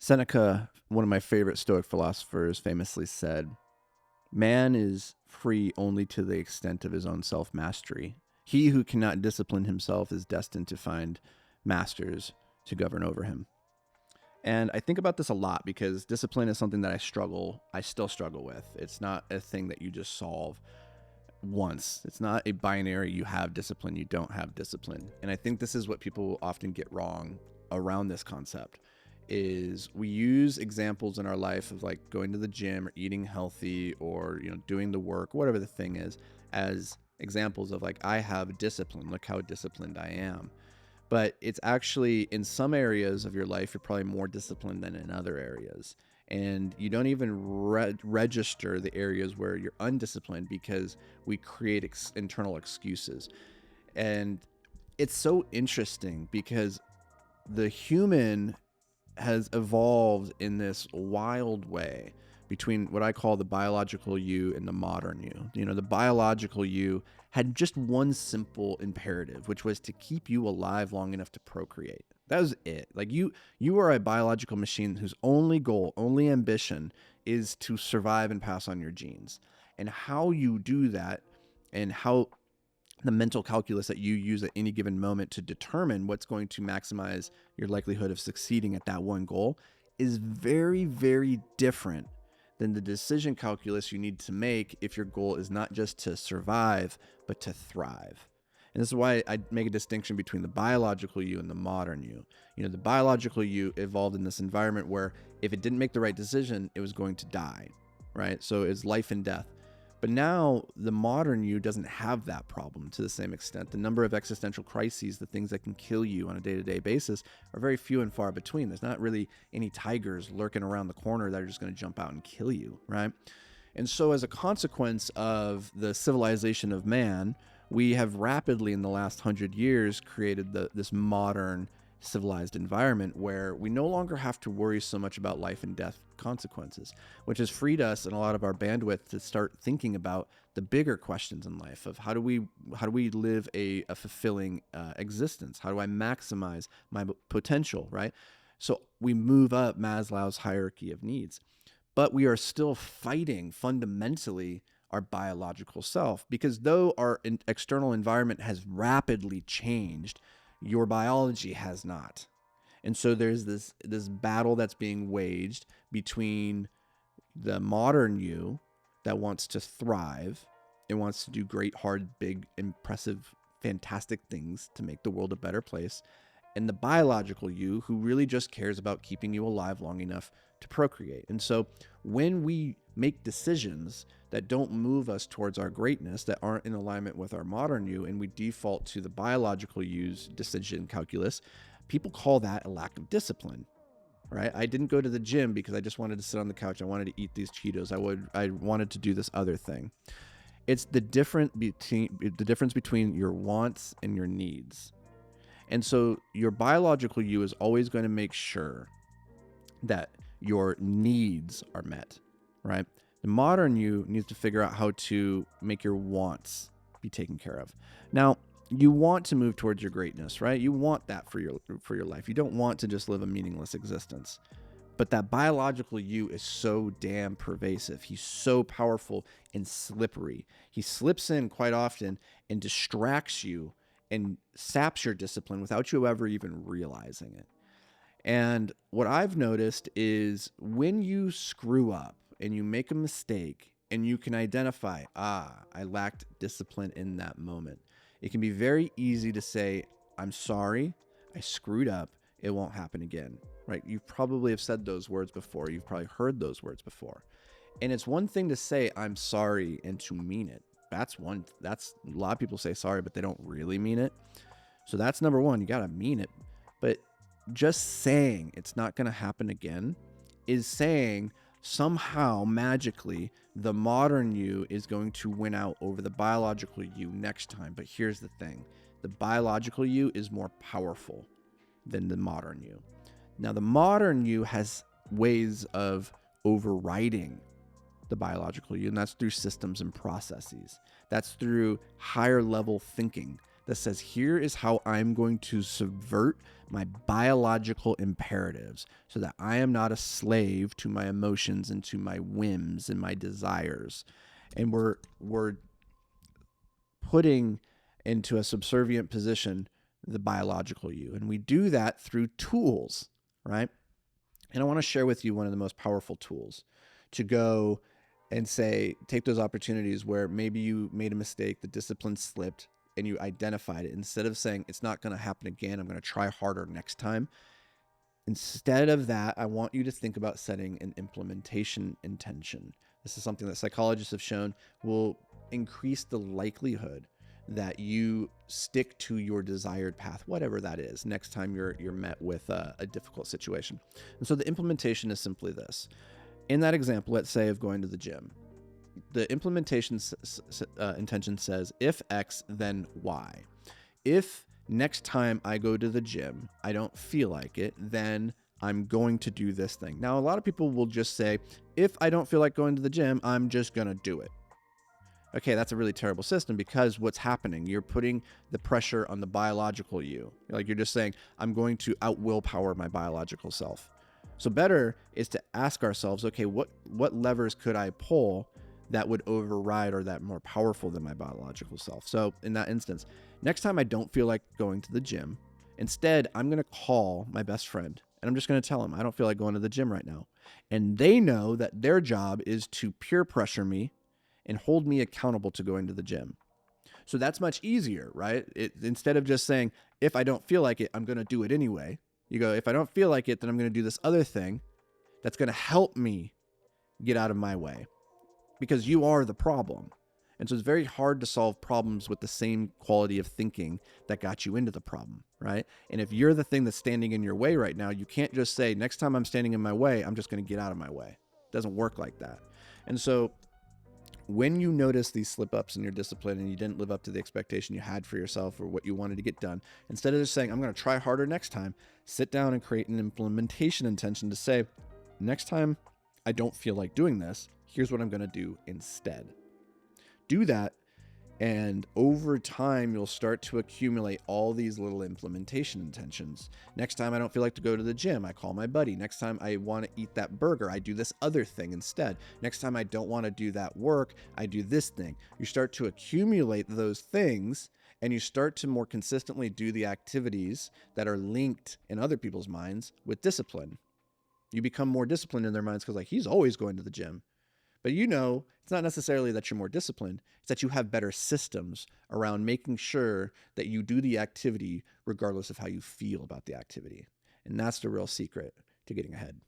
Seneca, one of my favorite Stoic philosophers, famously said, "Man is free only to the extent of his own self mastery. He who cannot discipline himself is destined to find masters to govern over him." And I think about this a lot because discipline is something that I still struggle with. It's not a thing that you just solve once. It's not a binary, you have discipline, you don't have discipline. And I think this is what people often get wrong around this concept is we use examples in our life of like going to the gym or eating healthy or doing the work, whatever the thing is, as examples of like, I have discipline, look how disciplined I am. But it's actually in some areas of your life you're probably more disciplined than in other areas, and you don't even register the areas where you're undisciplined because we create internal excuses. And it's so interesting because the human has evolved in this wild way between what I call the biological you and the modern you. The biological you had just one simple imperative, which was to keep you alive long enough to procreate. That was it. Like you are a biological machine whose only goal, only ambition is to survive and pass on your genes. And how you do that and how the mental calculus that you use at any given moment to determine what's going to maximize your likelihood of succeeding at that one goal is very, very different than the decision calculus you need to make if your goal is not just to survive, but to thrive. And this is why I make a distinction between the biological you and the modern you. The biological you evolved in this environment where if it didn't make the right decision, it was going to die, right? So it's life and death. But now the modern you doesn't have that problem to the same extent. The number of existential crises, the things that can kill you on a day-to-day basis, are very few and far between. There's not really any tigers lurking around the corner that are just going to jump out and kill you, right? And so as a consequence of the civilization of man, we have rapidly in the last 100 years created this modern civilized environment where we no longer have to worry so much about life and death consequences, which has freed us and a lot of our bandwidth to start thinking about the bigger questions in life of how do we live a fulfilling existence? How do I maximize my potential, right? So we move up Maslow's hierarchy of needs, but we are still fighting fundamentally our biological self, because though our external environment has rapidly changed, your biology has not. And so there's this battle that's being waged between the modern you that wants to thrive and wants to do great, hard, big, impressive, fantastic things to make the world a better place, and the biological you who really just cares about keeping you alive long enough to procreate. And so when we make decisions that don't move us towards our greatness, that aren't in alignment with our modern you, and we default to the biological you's decision calculus, people call that a lack of discipline, right? I didn't go to the gym because I just wanted to sit on the couch. I wanted to eat these Cheetos. I wanted to do this other thing. It's the difference between your wants and your needs. And so your biological you is always going to make sure that your needs are met, right? The modern you needs to figure out how to make your wants be taken care of. Now, you want to move towards your greatness, right? You want that for your life. You don't want to just live a meaningless existence. But that biological you is so damn pervasive. He's so powerful and slippery. He slips in quite often and distracts you and saps your discipline without you ever even realizing it. And what I've noticed is when you screw up and you make a mistake and you can identify, I lacked discipline in that moment, it can be very easy to say, I'm sorry, I screwed up, it won't happen again, right? You probably have said those words before. You've probably heard those words before. And it's one thing to say, I'm sorry, and to mean it. That's a lot of people say sorry, but they don't really mean it. So that's number one. You got to mean it. But just saying it's not going to happen again is saying somehow magically the modern you is going to win out over the biological you next time. But here's the thing. The biological you is more powerful than the modern you. Now, the modern you has ways of overriding the biological you, and that's through systems and processes. That's through higher level thinking. that says, here is how I'm going to subvert my biological imperatives so that I am not a slave to my emotions and to my whims and my desires. And we're putting into a subservient position the biological you. And we do that through tools, right? And I want to share with you one of the most powerful tools to go and say, take those opportunities where maybe you made a mistake, the discipline slipped, and you identified it. Instead of saying, it's not going to happen again, I'm going to try harder next time. Instead of that, I want you to think about setting an implementation intention. This is something that psychologists have shown will increase the likelihood that you stick to your desired path, whatever that is, next time you're met with a difficult situation. And so the implementation is simply this. In that example, let's say of going to the gym, the implementation intention says, if X, then Y. If next time I go to the gym, I don't feel like it, then I'm going to do this thing. Now, a lot of people will just say, if I don't feel like going to the gym, I'm just going to do it. Okay, that's a really terrible system, because what's happening, you're putting the pressure on the biological you. Like, you're just saying, I'm going to out willpower my biological self. So better is to ask ourselves, okay, what levers could I pull that would override or that more powerful than my biological self? So in that instance, next time I don't feel like going to the gym, instead, I'm going to call my best friend and I'm just going to tell him I don't feel like going to the gym right now. And they know that their job is to peer pressure me and hold me accountable to going to the gym. So that's much easier, right? Instead of just saying, if I don't feel like it, I'm going to do it anyway. You go, if I don't feel like it, then I'm going to do this other thing that's going to help me get out of my way, because you are the problem. And so it's very hard to solve problems with the same quality of thinking that got you into the problem, right? And if you're the thing that's standing in your way right now, you can't just say, next time I'm standing in my way, I'm just going to get out of my way. It doesn't work like that. And so when you notice these slip-ups in your discipline and you didn't live up to the expectation you had for yourself or what you wanted to get done, instead of just saying, I'm going to try harder next time, sit down and create an implementation intention to say, next time I don't feel like doing this, here's what I'm going to do instead. Do that, and over time, you'll start to accumulate all these little implementation intentions. Next time I don't feel like to go to the gym, I call my buddy. Next time I want to eat that burger, I do this other thing instead. Next time I don't want to do that work, I do this thing. You start to accumulate those things, and you start to more consistently do the activities that are linked in other people's minds with discipline. You become more disciplined in their minds because, like, he's always going to the gym. But you know, it's not necessarily that you're more disciplined. It's that you have better systems around making sure that you do the activity regardless of how you feel about the activity. And that's the real secret to getting ahead.